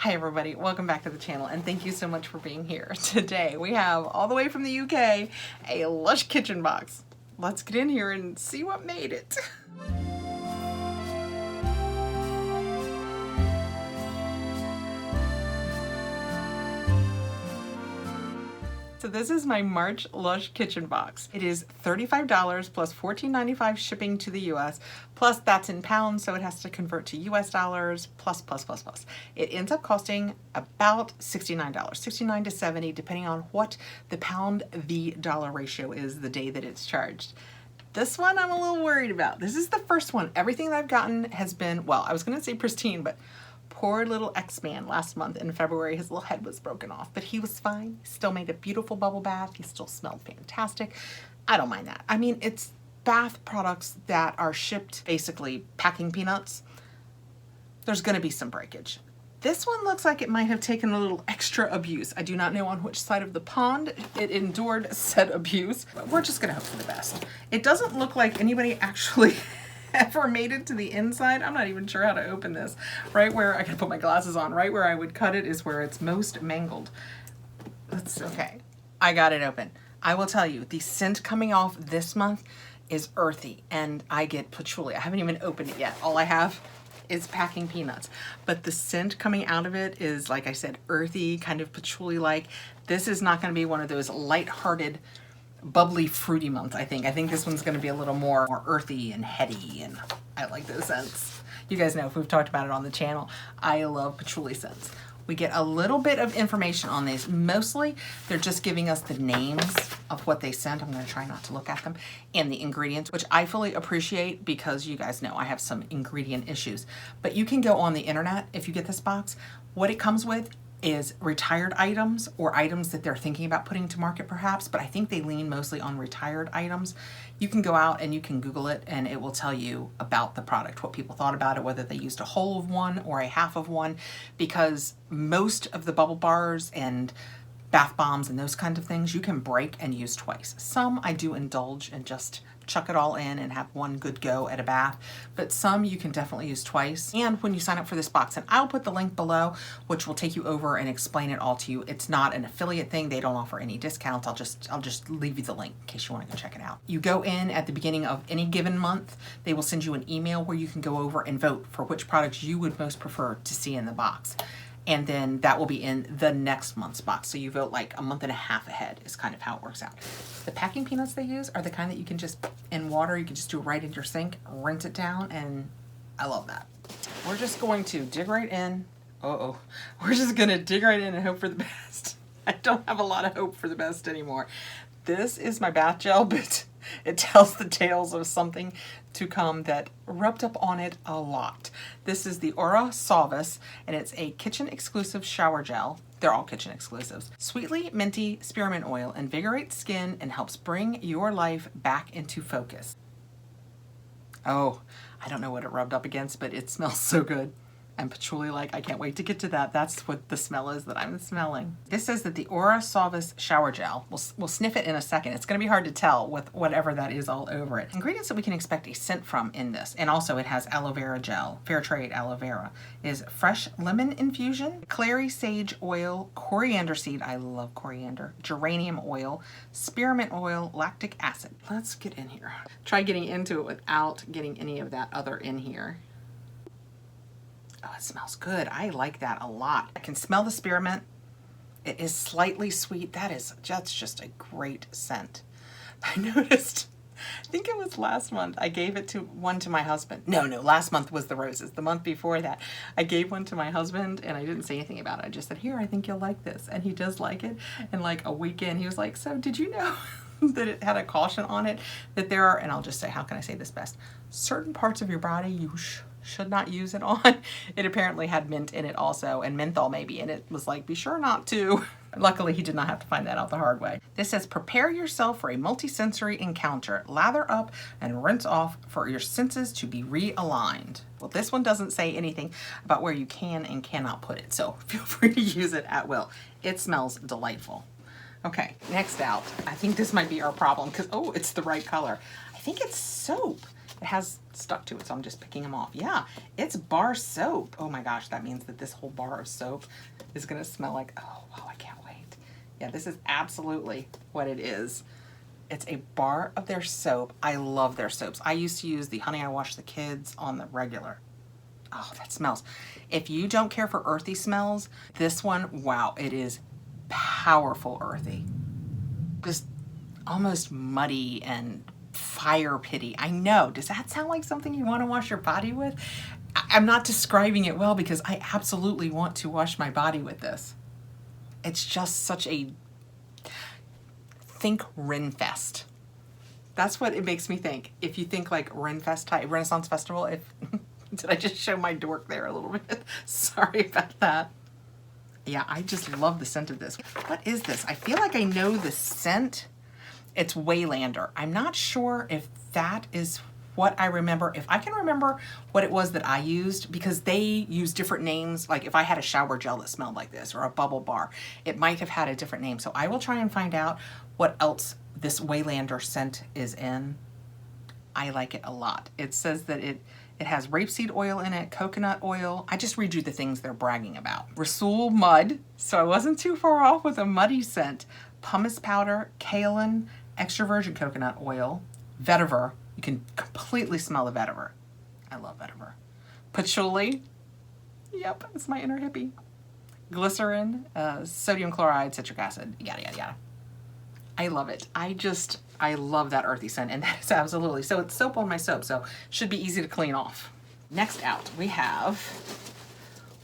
Hi everybody, welcome back to the channel and thank you so much for being here. Today we have, all the way from the UK, a Lush Kitchen box. Let's get in here and see what made it. So this is my March Lush Kitchen box. It is $35 plus $14.95 shipping to the US, plus that's in pounds, so it has to convert to US dollars, plus. It ends up costing about $69, $69 to $70, depending on what the pound v dollar ratio is the day that it's charged. This one I'm a little worried about. This is the first one. Everything that I've gotten has been, well, I was gonna say pristine, but poor little X-Man last month in February, his little head was broken off, but he was fine. He still made a beautiful bubble bath. He still smelled fantastic. I don't mind that. I mean, it's bath products that are shipped basically packing peanuts. There's gonna be some breakage. This one looks like it might have taken a little extra abuse. I do not know on which side of the pond it endured said abuse, but we're just gonna hope for the best. It doesn't look like anybody actually ever made it to the inside. I'm not even sure how to open this. Right where I can put my glasses on, right where I would cut it is where it's most mangled. Okay, I got it open. I will tell you, the scent coming off this month is earthy, and I get patchouli. I haven't even opened it yet. All I have is packing peanuts, but the scent coming out of it is, like I said, earthy, kind of patchouli-like. This is not going to be one of those light-hearted bubbly fruity month. I think this one's going to be a little more earthy and heady, and I like those scents. You guys know, if we've talked about it on the channel, I love patchouli scents. We get a little bit of information on these. Mostly they're just giving us the names of what they sent. I'm going to try not to look at them, and the ingredients, which I fully appreciate because you guys know I have some ingredient issues. But you can go on the internet if you get this box. What it comes with is retired items, or items that they're thinking about putting to market perhaps, but I think they lean mostly on retired items. You can go out and you can Google it and it will tell you about the product, what people thought about it, whether they used a whole of one or a half of one, because most of the bubble bars and bath bombs and those kind of things you can break and use twice. Some I do indulge and just chuck it all in and have one good go at a bath, but some you can definitely use twice. And when you sign up for this box, and I'll put the link below, which will take you over and explain it all to you. It's not an affiliate thing. They don't offer any discounts. I'll just leave you the link in case you want to go check it out. You go in at the beginning of any given month, they will send you an email where you can go over and vote for which products you would most prefer to see in the box. And then that will be in the next month's box. So you vote like a month and a half ahead is kind of how it works out. The packing peanuts they use are the kind that you can just, in water, you can just do it right in your sink, rinse it down, and I love that. We're just going to dig right in. Uh-oh. We're just gonna dig right in and hope for the best. I don't have a lot of hope for the best anymore. This is my bath gel, but it tells the tales of something to come that rubbed up on it a lot. This is the Aura Solvis, and it's a kitchen exclusive shower gel. They're all kitchen exclusives. Sweetly minty spearmint oil invigorates skin and helps bring your life back into focus. Oh, I don't know what it rubbed up against, but it smells so good. And patchouli-like. I can't wait to get to that. That's what the smell is that I'm smelling. This says that the Aura Solvis shower gel, we'll sniff it in a second. It's gonna be hard to tell with whatever that is all over it. Ingredients that we can expect a scent from in this, and also it has aloe vera gel, fair trade aloe vera, is fresh lemon infusion, clary sage oil, coriander seed, I love coriander, geranium oil, spearmint oil, lactic acid. Let's get in here. Try getting into it without getting any of that other in here. Oh, it smells good. I like that a lot. I can smell the spearmint. It is slightly sweet. That's just a great scent. I noticed, I think it was last month, I gave it to one to my husband. No, last month was the roses. The month before that, I gave one to my husband and I didn't say anything about it. I just said, here, I think you'll like this. And he does like it. And like a weekend, he was like, so did you know that it had a caution on it that there are, and I'll just say, how can I say this best? Certain parts of your body you should not use it on. It apparently had mint in it also, and menthol maybe, and it was like, be sure not to. Luckily, he did not have to find that out the hard way. This says, prepare yourself for a multi-sensory encounter. Lather up and rinse off for your senses to be realigned. Well, this one doesn't say anything about where you can and cannot put it, so feel free to use it at will. It smells delightful. Okay, next out. I think this might be our problem because, oh, it's the right color. I think it's soap. It has stuck to it, so I'm just picking them off. Yeah, it's bar soap. Oh my gosh, that means that this whole bar of soap is gonna smell like, oh wow, I can't wait. Yeah, this is absolutely what it is. It's a bar of their soap. I love their soaps. I used to use the Honey I Wash the Kids on the regular. Oh, that smells. If you don't care for earthy smells, this one, wow, it is powerful earthy. Just almost muddy and fire pity. I know, does that sound like something you want to wash your body with? I'm not describing it well because I absolutely want to wash my body with this. It's just such a, think Renfest. That's what it makes me think. If you think like Renfest type, Renaissance Festival, if, did I just show my dork there a little bit? Sorry about that. Yeah, I just love the scent of this. What is this? I feel like I know the scent. It's Waylander. I'm not sure if that is what I remember. If I can remember what it was that I used, because they use different names. Like if I had a shower gel that smelled like this or a bubble bar, it might have had a different name. So I will try and find out what else this Waylander scent is in. I like it a lot. It says that it has rapeseed oil in it, coconut oil. I just read you the things they're bragging about. Rasool mud, so I wasn't too far off with a muddy scent. Pumice powder, kaolin, extra virgin coconut oil, vetiver. You can completely smell the vetiver. I love vetiver. Patchouli. Yep, it's my inner hippie. Glycerin, sodium chloride, citric acid, yada, yada, yada. I love it. I love that earthy scent, and that is absolutely, so it's soap on my soap, so should be easy to clean off. Next out, we have,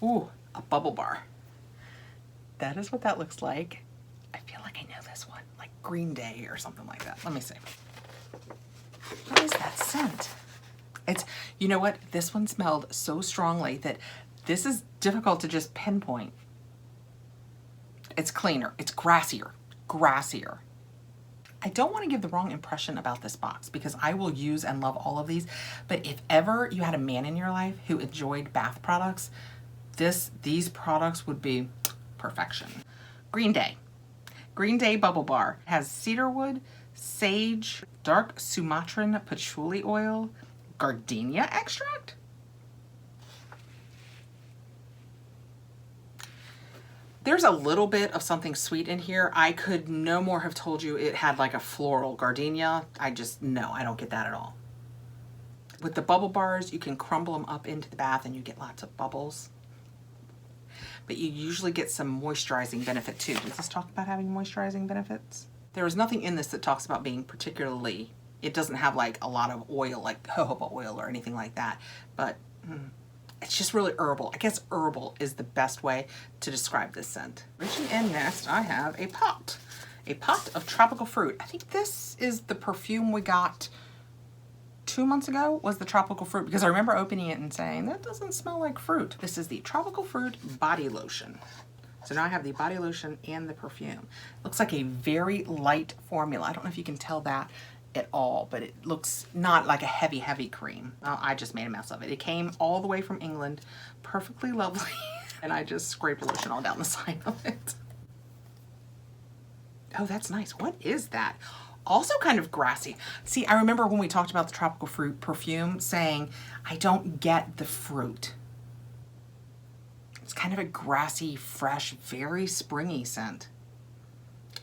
ooh, a bubble bar. That is what that looks like. I feel like I know this one, like Green Day or something like that. Let me see. What is that scent? It's, you know what? This one smelled so strongly that this is difficult to just pinpoint. It's cleaner, it's grassier. I don't want to give the wrong impression about this box because I will use and love all of these, but if ever you had a man in your life who enjoyed bath products, these products would be perfection. Green Day Bubble Bar has cedarwood, sage, dark Sumatran patchouli oil, gardenia extract. There's a little bit of something sweet in here. I could no more have told you it had like a floral gardenia. No, I don't get that at all. With the bubble bars, you can crumble them up into the bath and you get lots of bubbles. But you usually get some moisturizing benefit too. Does this talk about having moisturizing benefits? There is nothing in this that talks about being particularly, it doesn't have like a lot of oil, like jojoba oil or anything like that, but it's just really herbal. I guess herbal is the best way to describe this scent. Reaching in next, I have a pot of tropical fruit. I think this is the perfume we got 2 months ago, was the tropical fruit, because I remember opening it and saying, that doesn't smell like fruit. This is the tropical fruit body lotion. So now I have the body lotion and the perfume. Looks like a very light formula. I don't know if you can tell that at all, but it looks not like a heavy cream. Well, I just made a mess of it. It came all the way from England, perfectly lovely, and I just scraped lotion all down the side of it. Oh, that's nice. What is that? Also kind of grassy. See, I remember when we talked about the tropical fruit perfume saying, I don't get the fruit. It's kind of a grassy, fresh, very springy scent.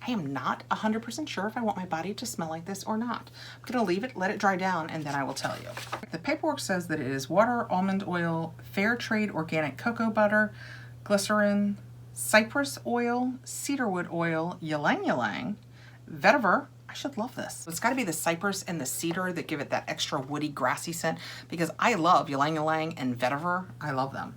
I am not 100% sure if I want my body to smell like this or not. I'm gonna leave it, let it dry down, and then I will tell you. The paperwork says that it is water, almond oil, fair trade organic cocoa butter, glycerin, cypress oil, cedarwood oil, ylang ylang, vetiver. I should love this. It's gotta be the cypress and the cedar that give it that extra woody, grassy scent, because I love ylang ylang and vetiver. I love them.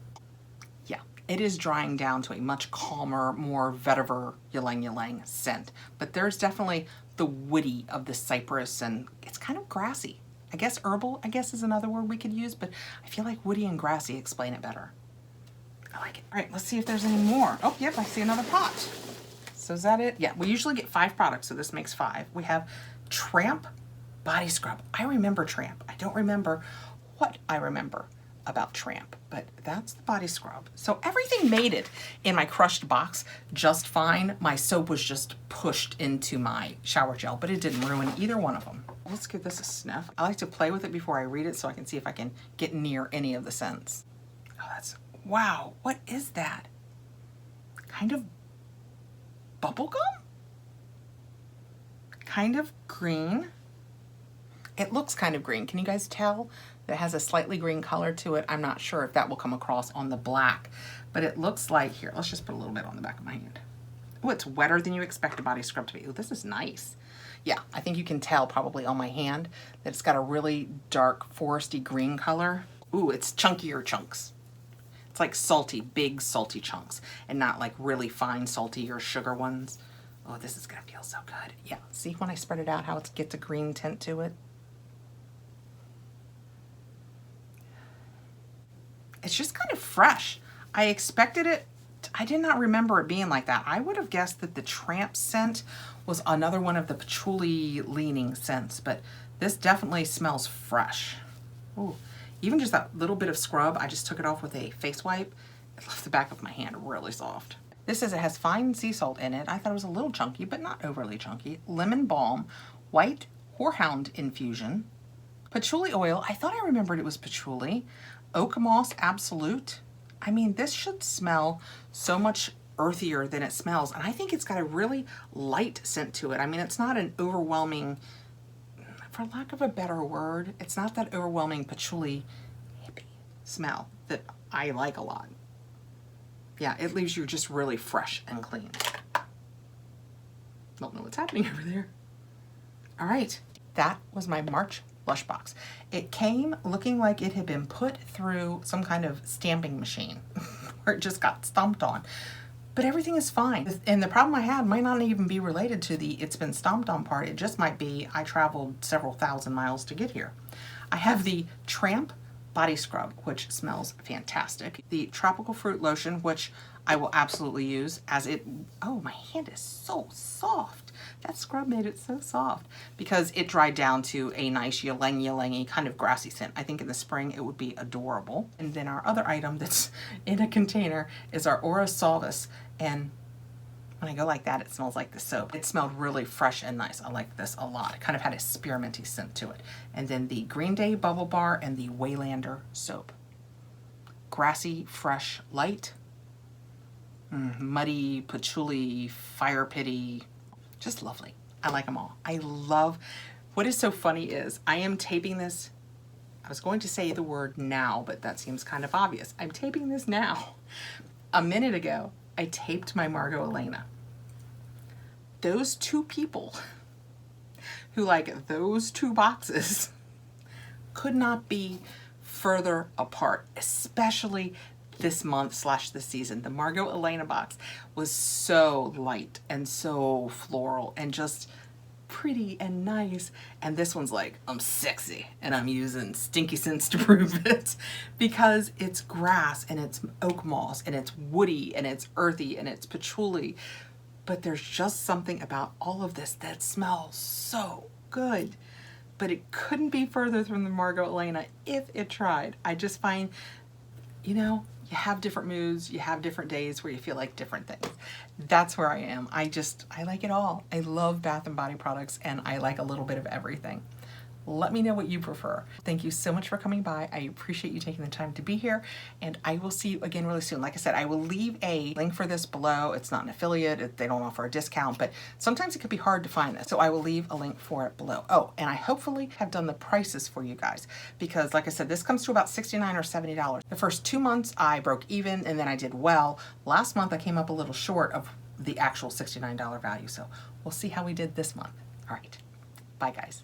Yeah, it is drying down to a much calmer, more vetiver ylang ylang scent, but there's definitely the woody of the cypress, and it's kind of grassy. I guess herbal, I guess, is another word we could use, but I feel like woody and grassy explain it better. I like it. All right, let's see if there's any more. Oh, yep, I see another pot. So is that it? Yeah, we usually get 5 products, so this makes 5. We have Tramp Body Scrub. I remember Tramp. I don't remember what I remember. about Tramp, but that's the body scrub. So everything made it in my crushed box just fine. My soap was just pushed into my shower gel, but it didn't ruin either one of them. Let's give this a sniff. I like to play with it before I read it so I can see if I can get near any of the scents. Oh, that's, wow, what is that? Kind of bubblegum? Kind of green. It looks kind of green. Can you guys tell? It has a slightly green color to it. I'm not sure if that will come across on the black, but it looks like, here, let's just put a little bit on the back of my hand. Oh, it's wetter than you expect a body scrub to be. Oh, this is nice. Yeah, I think you can tell probably on my hand that it's got a really dark foresty green color. Ooh, it's chunkier chunks. It's like salty, big salty chunks, and not like really fine salty or sugar ones. Oh, this is gonna feel so good. Yeah, see when I spread it out how it gets a green tint to it? It's just kind of fresh. I expected it, I did not remember it being like that. I would have guessed that the Tramp scent was another one of the patchouli leaning scents, but this definitely smells fresh. Ooh, even just that little bit of scrub, I just took it off with a face wipe. It left the back of my hand really soft. This says it has fine sea salt in it. I thought it was a little chunky, but not overly chunky. Lemon balm, white horehound infusion, patchouli oil. I thought I remembered it was patchouli. Oak moss absolute. I mean, this should smell so much earthier than it smells. And I think it's got a really light scent to it. I mean, it's not an overwhelming, for lack of a better word, it's not that overwhelming patchouli hippie smell that I like a lot. Yeah, it leaves you just really fresh and clean. Don't know what's happening over there. All right, that was my March Lush box. It came looking like it had been put through some kind of stamping machine where it just got stomped on. But everything is fine. And the problem I had might not even be related to the it's been stomped on part. It just might be I traveled several thousand miles to get here. I have the Tramp body scrub, which smells fantastic. The tropical fruit lotion, which I will absolutely use as it, oh, my hand is so soft. That scrub made it so soft because it dried down to a nice ylang-ylangy kind of grassy scent. I think in the spring it would be adorable. And then our other item that's in a container is our Aura Solvis. And when I go like that, it smells like the soap. It smelled really fresh and nice. I like this a lot. It kind of had a spearminty scent to it. And then the Green Day Bubble Bar and the Waylander soap. Grassy, fresh, light. Muddy, patchouli, fire pity, just lovely. I like them all. I love, what is so funny is I am taping this, I was going to say the word now, but that seems kind of obvious. I'm taping this now. A minute ago, I taped my Margot Elena. Those two people who like those two boxes could not be further apart, especially this month / this season. The Margot Elena box was so light and so floral and just pretty and nice. And this one's like, I'm sexy and I'm using stinky scents to prove it because it's grass and it's oak moss and it's woody and it's earthy and it's patchouli. But there's just something about all of this that smells so good. But it couldn't be further from the Margot Elena if it tried. I just find, you know, you have different moods, you have different days where you feel like different things. That's where I am. I like it all. I love Bath and Body products and I like a little bit of everything. Let me know what you prefer. Thank you so much for coming by. I appreciate you taking the time to be here and I will see you again really soon. Like I said, I will leave a link for this below. It's not an affiliate, they don't offer a discount, but sometimes it could be hard to find this. So I will leave a link for it below. Oh, and I hopefully have done the prices for you guys because like I said, this comes to about $69 or $70. The first 2 months I broke even and then I did well. Last month I came up a little short of the actual $69 value. So we'll see how we did this month. All right, bye guys.